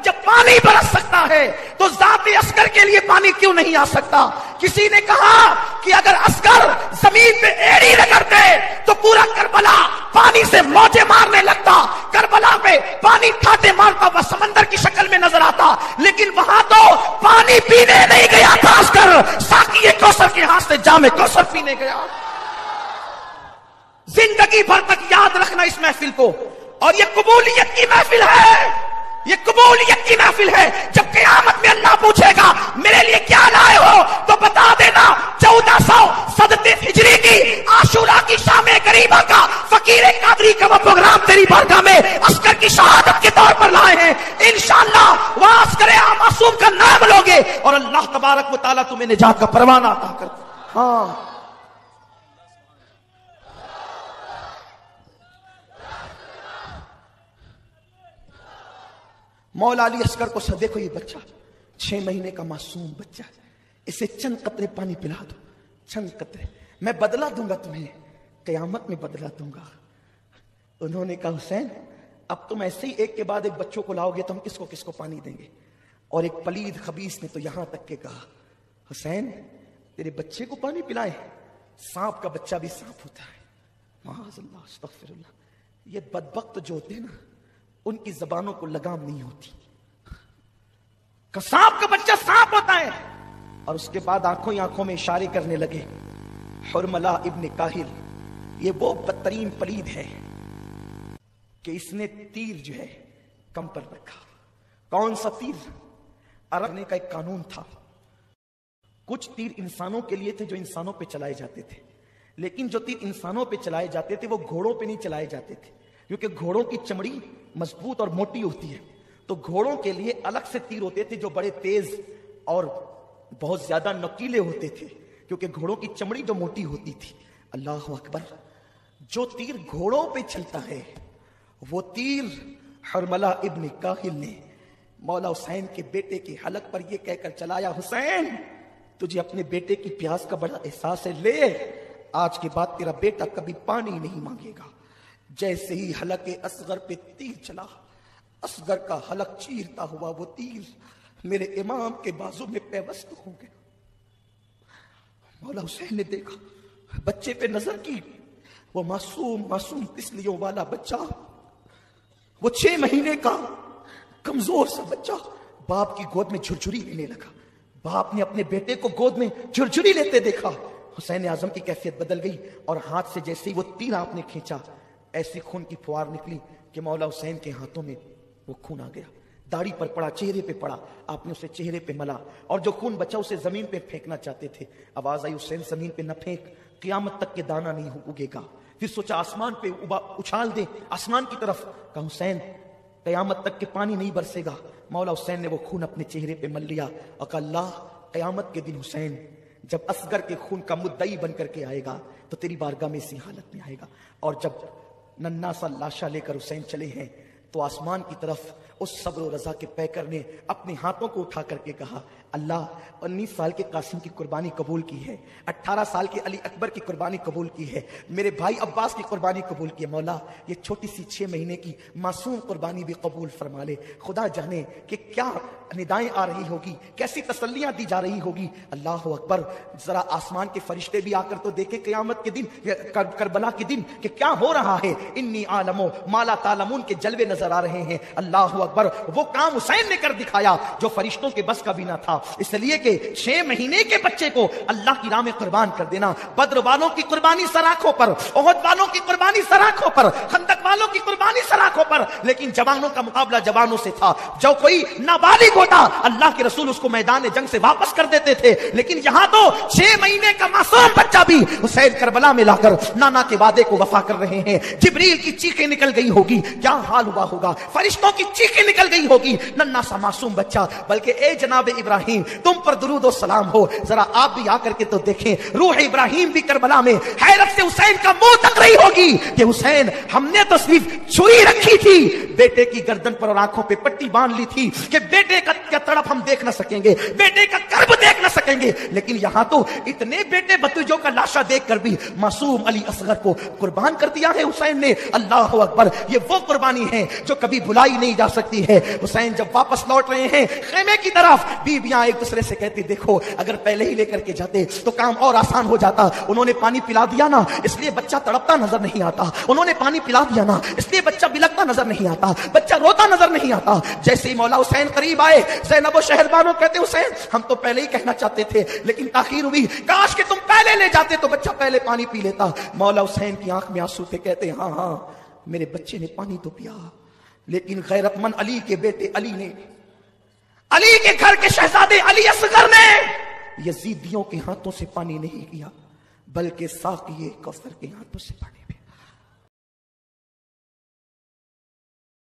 جب پانی برس سکتا ہے تو ذات اصغر کے لیے پانی کیوں نہیں آ سکتا؟ کسی نے کہا کہ اگر اصغر زمین پہ ایڑی رگڑتے تو پورا کربلا پانی سے موجیں مارنے لگتا، کربلا پہ پانی ٹھاٹے مارتا وہ سمندر کی شکل میں نظر آتا. لیکن وہاں تو پانی پینے نہیں گیا تھا اصغر، ساقی کوثر کے ہاتھ سے جام کوثر پینے گیا. زندگی بھر تک یاد رکھنا اس محفل کو. اور یہ قبولیت کی محفل ہے، یہ قبولیت کی محفل ہے. جب قیامت میں اللہ پوچھے گا میرے لیے کیا لائے ہو تو بتا دینا 1437 ہجری کی عاشوراء کی شام غریبہ کا فقیر قادری کا وہ پروگرام تیری بارگاہ میں اصغر کی شہادت کے طور پر لائے ہیں. انشاءاللہ وہاں اصغر معصوم کا نام لوگے اور اللہ تبارک و تعالیٰ تمہیں نجات کا پروانہ عطا کر. ہاں مولا علی اصغر کو دیکھو، یہ بچہ 6 مہینے کا معصوم بچہ، اسے چند قطرے پانی پلا دو، چند قطرے، میں بدلہ دوں گا تمہیں، قیامت میں بدلہ دوں گا. انہوں نے کہا حسین اب تم ایسے ہی ایک کے بعد ایک بچوں کو لاؤ گے تو ہم کس کو پانی دیں گے؟ اور ایک پلید خبیث نے تو یہاں تک کہ کہا حسین تیرے بچے کو پانی پلائے؟ سانپ کا بچہ بھی سانپ ہوتا ہے. معاذ اللہ، استغفر اللہ. یہ بدبخت جو ہوتے ہیں نا ان کی زبانوں کو لگام نہیں ہوتی. سانپ کا بچہ سانپ ہوتا ہے. اور اس کے بعد آنکھوں ہی آنکھوں میں اشارے کرنے لگے. حرملہ ابن کاہل یہ وہ بدترین پلید ہے کہ اس نے تیر جو ہے کم پر رکھا. کون سا تیر؟ عرب کا ایک قانون تھا. کچھ تیر انسانوں کے لیے تھے جو انسانوں پہ چلائے جاتے تھے، لیکن جو تیر انسانوں پہ چلائے جاتے تھے وہ گھوڑوں پہ نہیں چلائے جاتے تھے، کیونکہ گھوڑوں کی چمڑی مضبوط اور موٹی ہوتی ہے. تو گھوڑوں کے لیے الگ سے تیر ہوتے تھے جو بڑے تیز اور بہت زیادہ نکیلے ہوتے تھے، کیونکہ گھوڑوں کی چمڑی جو موٹی ہوتی تھی. اللہ اکبر. جو تیر گھوڑوں پہ چلتا ہے وہ تیر حرملہ ابن کاہل نے مولا حسین کے بیٹے کے حلق پر یہ کہہ کر چلایا حسین تجھے اپنے بیٹے کی پیاس کا بڑا احساس ہے، لے آج کے بعد تیرا بیٹا کبھی پانی نہیں مانگے گا. جیسے ہی حلق اصغر پہ تیر چلا، اصغر کا حلق چیرتا ہوا وہ تیر میرے امام کے بازو میں پیوست ہو گیا. مولا حسین نے دیکھا، بچے پہ نظر کی، وہ معصوم تسلیوں والا بچہ، وہ 6 مہینے کا کمزور سا بچہ باپ کی گود میں جھرجھری لینے لگا. باپ نے اپنے بیٹے کو گود میں جھرجھری لیتے دیکھا. حسین اعظم کی کیفیت بدل گئی اور ہاتھ سے جیسے ہی وہ تیر آپ نے کھینچا ایسی خون کی فوار نکلی کہ مولا حسین کے ہاتھوں میں وہ خون آ گیا، داڑھی پر پڑا، چہرے پہ پڑا، آپ نے اسے چہرے پہ ملا اور جو خون بچا اسے زمین پہ پھینکنا چاہتے تھے۔ آواز آئی حسین زمین پہ نہ پھینک، قیامت تک کے دانہ نہیں اگے گا۔ پھر سوچا آسمان پہ اچھال دے، آسمان کی طرف، کہا حسین قیامت تک کے پانی نہیں برسے گا۔ مولا حسین نے وہ خون اپنے چہرے پہ مل لیا اور کہا اللہ قیامت کے دن حسین جب اصغر کے خون کا مدعی بن کر کے آئے گا تو تیری بارگاہ میں اسی حالت میں آئے گا۔ اور جب ننھا سا لاشا لے کر حسین چلے ہیں تو آسمان کی طرف اس صبر و رضا کے پیکر نے اپنے ہاتھوں کو اٹھا کر کے کہا اللہ 19 سال کے قاسم کی قربانی قبول کی ہے، 18 سال کے علی اکبر کی قربانی قبول کی ہے، میرے بھائی عباس کی قربانی قبول کی ہے، مولا یہ چھوٹی سی 6 مہینے کی معصوم قربانی بھی قبول فرما لے۔ خدا جانے کہ کیا ندائیں آ رہی ہوگی، کیسی تسلیاں دی جا رہی ہوگی۔ اللہ اکبر، ذرا آسمان کے فرشتے بھی آ کر تو دیکھیں قیامت کے دن، کربلا کے دن کہ کیا ہو رہا ہے۔ انی عالم ما لا تعلمون کے جلوے نظر آ رہے ہیں۔ اللہ اکبر، وہ کام حسین نے کر دکھایا جو فرشتوں کے بس کا بھی نہ تھا، اس لیے کہ 6 مہینے کے بچے کو اللہ کی راہ میں قربان کر دینا۔ بدر والوں کی قربانی سر آنکھوں پر، احد والوں کی قربانی سر آنکھوں پر، خندق والوں کی قربانی سر آنکھوں پر، لیکن جوانوں کا مقابلہ جوانوں سے تھا۔ جو کوئی نابالغ ہوتا اللہ کے رسول اس کو میدان جنگ سے واپس کر دیتے تھے، لیکن یہاں تو 6 مہینے کا معصوم بچہ بھی حسین کربلا میں لا کر نانا کے وعدے کو وفا کر رہے ہیں۔ جبریل کی چیخیں نکل گئی ہوگی، کیا حال ہوا ہوگا، فرشتوں کی چیخیں نکل گئی ہوگی، ننھا سا معصوم بچہ۔ بلکہ اے جناب ابراہیم تم پر درود و سلام ہو، ذرا آپ بھی آ کر کے تو دیکھیں، روح ابراہیم بھی کربلا میں حیرت سے حسین کا منہ تک رہی ہوگی کہ حسین ہم نے تو صرف چھری رکھی تھی، بیٹے کی گردن پر اور آنکھوں پہ پٹی باندھ لی تھی کہ بیٹے کا تڑپ ہم دیکھ نہ سکیں گے، بیٹے کا کرب دیکھ نہ سکیں گے، لیکن یہاں تو اتنے بیٹے بتوجوں کا لاشا دیکھ کر بھی معصوم علی اصغر کو قربان کر دیا ہے حسین نے۔ اللہ اکبر، یہ وہ قربانی ہے جو کبھی بھلائی نہیں جا سکتی ہے۔ حسین جب واپس لوٹ رہے ہیں خیمے کی طرف، بیویاں ایک دوسرے سے کہتی دیکھو اگر پہلے ہی لے کر کے جاتے تو کام اور آسان ہو جاتا، انہوں نے پانی پلا دیا نا اس لیے بچہ تڑپتا نظر نہیں آتا، انہوں نے پانی پلا دیا نا اس لیے بچہ بلکتا نظر نہیں آتا، بچہ روتا نظر نہیں آتا۔ جیسے ہی مولا حسین قریب آئے، زینب و شہربانو کہتے حسین ہم تو پہلے ہی کہنا چاہتے تھے لیکن تاخیر ہوئی، کاش کہ تم پہلے لے جاتے تو بچہ پہلے پانی پی لیتا۔ مولا حسین کی آنکھ میں آنسو تھے، کہتے ہاں ہاں میرے بچے نے پانی تو پیا، لیکن غیرت مند علی کے بیٹے علی نے، علی کے گھر کے شہزادے علی اصغر نے یزیدیوں کے ہاتھوں سے پانی نہیں کیا بلکہ ساقی کوثر کے ہاتھوں سے پانی